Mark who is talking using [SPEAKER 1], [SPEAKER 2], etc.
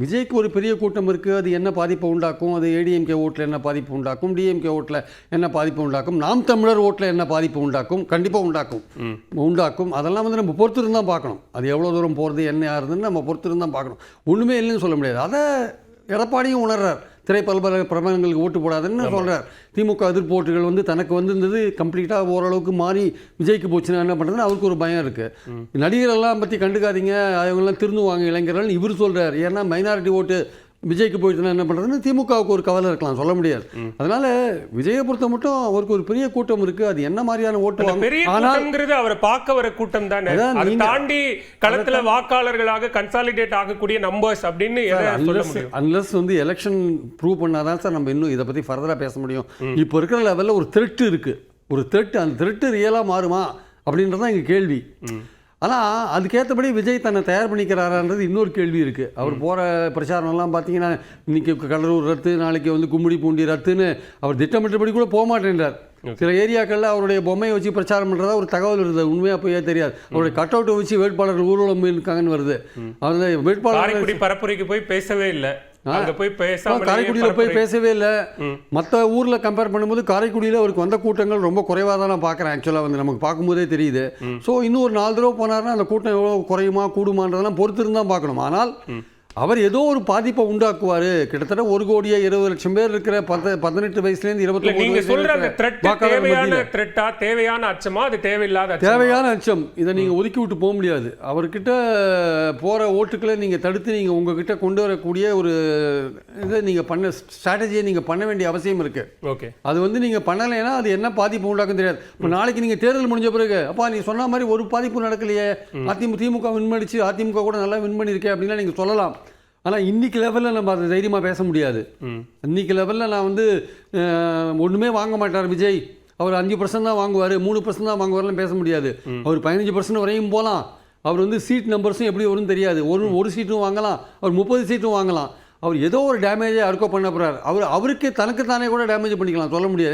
[SPEAKER 1] விஜய்க்கு ஒரு பெரிய கூட்டம் இருக்குது. அது என்ன பாதிப்பை உண்டாக்கும்? அது ஏடிஎம்கே ஓட்டில் என்ன பாதிப்பு உண்டாக்கும்? டிஎம்கே ஓட்டில் என்ன பாதிப்பு உண்டாக்கும்? நாம் தமிழர் ஓட்டில் என்ன பாதிப்பு உண்டாக்கும்? கண்டிப்பாக உண்டாக்கும். அதெல்லாம் வந்து நம்ம பொறுத்திருந்து தான் பார்க்கணும். அது எவ்வளோ தூரம் போகிறது, என்ன யாருன்னு நம்ம பொறுத்திருந்து தான் பார்க்கணும். ஒன்றுமே இல்லைன்னு சொல்ல முடியாது. அதை எடப்பாடியும் உணர்றார். பிரபலங்களுக்கு ஓட்டு போடாதுன்னு சொல்கிறார். திமுக எதிர்ப்பு ஓட்டுகள் வந்து தனக்கு வந்திருந்தது கம்ப்ளீட்டாக ஓரளவுக்கு மாறி விஜய்க்கு போச்சுன்னா என்ன பண்ணுறதுன்னு அவருக்கு ஒரு பயம் இருக்குது. நடிகரெல்லாம் பற்றி கண்டுக்காதீங்க, அவங்கெல்லாம் திருந்துவாங்க இளைஞர்கள் இவர் சொல்கிறார். ஏன்னா மைனாரிட்டி ஓட்டு விஜய்க்கு போயிட்டுனா என்ன பண்ணுறதுன்னு திமுகவுக்கு ஒரு கவலை இருக்கலாம், சொல்ல முடியாது. அதனால விஜயை பொறுத்த மட்டும் அவருக்கு ஒரு பெரிய கூட்டம் இருக்குது. அது என்ன மாதிரியான ஓட்டு
[SPEAKER 2] ஆனால் அவரை பார்க்க வர கூட்டம் தானே, அதை தாண்டி களத்தில் வாக்காளர்களாக கன்சாலிடேட் ஆகக்கூடிய நம்பர்ஸ் அப்படின்னு
[SPEAKER 1] அன்லஸ் வந்து எலெக்ஷன் ப்ரூவ் பண்ணாதான் சார் நம்ம இன்னும் இதை பற்றி ஃபர்தராக பேச முடியும். இப்போ இருக்கிற லெவலில் ஒரு த்ரெட் இருக்குது. ஒரு த்ரெட், அந்த த்ரெட்டு ரியலாக மாறுமா அப்படின்றதான் எங்கள் கேள்வி. ஆனால் அதுக்கேற்றபடி விஜய் தன்னை தயார் பண்ணிக்கிறாரான்றது இன்னொரு கேள்வி இருக்குது. அவர் போகிற பிரச்சாரம்லாம் பார்த்தீங்கன்னா இன்றைக்கி கடலூர் ரத்து, நாளைக்கு வந்து கும்மிடி பூண்டி ரத்துன்னு அவர் திட்டமிட்டபடி கூட போக மாட்டேன்றார். சில ஏரியாக்களில் அவருடைய பொம்மையை வச்சு பிரச்சாரம் பண்ணுறதா ஒரு தகவல் இருக்குது. உண்மையாக போயே தெரியாது. அவருடைய கட் அவுட்டை வச்சு வேட்பாளர்கள் ஊர்வலம் இருக்காங்கன்னு வருது. அவர்
[SPEAKER 2] வேட்பாளர் பரப்புரைக்கு போய் பேசவே இல்லை,
[SPEAKER 1] காரைக்குடியில் போய் பேசவே இல்லை. மற்ற ஊரில் கம்பேர் பண்ணும்போது காரைக்குடியில் அவருக்கு வந்த கூட்டங்கள் ரொம்ப குறைவாக தான் நான் பார்க்குறேன். ஆக்சுவலாக வந்து நமக்கு பார்க்கும்போதே தெரியுது. ஸோ இன்னும் ஒரு 4 தடவை போனார்னா அந்த கூட்டம் எவ்வளோ குறையுமா கூடுமான்றதெல்லாம் பொறுத்திருந்து தான் பார்க்கணும். ஆனால் அவர் ஏதோ ஒரு பாதிப்பை உண்டாக்குவார். கிட்டத்தட்ட 1,20,00,000 பேர் இருக்கிற 18 வயசுலேருந்து
[SPEAKER 2] 29 தேவையான அச்சமா, அது தேவையான
[SPEAKER 1] அச்சம். இதை நீங்கள் ஒதுக்கி விட்டு போக முடியாது. அவர்கிட்ட போகிற ஓட்டுக்களை நீங்கள் தடுத்து நீங்கள் உங்ககிட்ட கொண்டு வரக்கூடிய ஒரு இதை நீங்கள் ஸ்ட்ராட்டஜியை நீங்கள் பண்ண வேண்டிய அவசியம் இருக்குது.
[SPEAKER 2] ஓகே,
[SPEAKER 1] அது வந்து நீங்கள் பண்ணலைன்னா அது என்ன பாதிப்பு உண்டாக்கும் தெரியாது. இப்போ நாளைக்கு நீங்கள் தேர்தல் முடிஞ்ச பிறகு அப்பா நீ சொன்ன மாதிரி ஒரு பாதிப்பு நடக்கலையே, திமுக வின் பண்ணிச்சு, அதிமுக கூட நல்லா வின் பண்ணியிருக்கேன் அப்படின்னா நீங்கள் சொல்லலாம். ஆனால் இன்றைக்கி லெவலில் நம்ம அதை தைரியமாக பேச முடியாது. இன்றைக்கி லெவலில் நான் வந்து ஒன்றுமே வாங்க மாட்டார் விஜய், அவர் 5% தான் வாங்குவார், 3% தான் வாங்குவார்லாம் பேச முடியாது. அவர் 15% வரையும் போகலாம். அவர் வந்து சீட் நம்பர்ஸும் எப்படி வரும்னு தெரியாது. ஒரு சீட்டும் வாங்கலாம், அவர் 30 சீட்டும் வாங்கலாம். அவர் ஏதோ ஒரு டேமேஜை யாருக்கோ பண்ண போகிறார். அவருக்கு தனக்கு தானே கூட டேமேஜ் பண்ணிக்கலாம், சொல்ல முடியாது.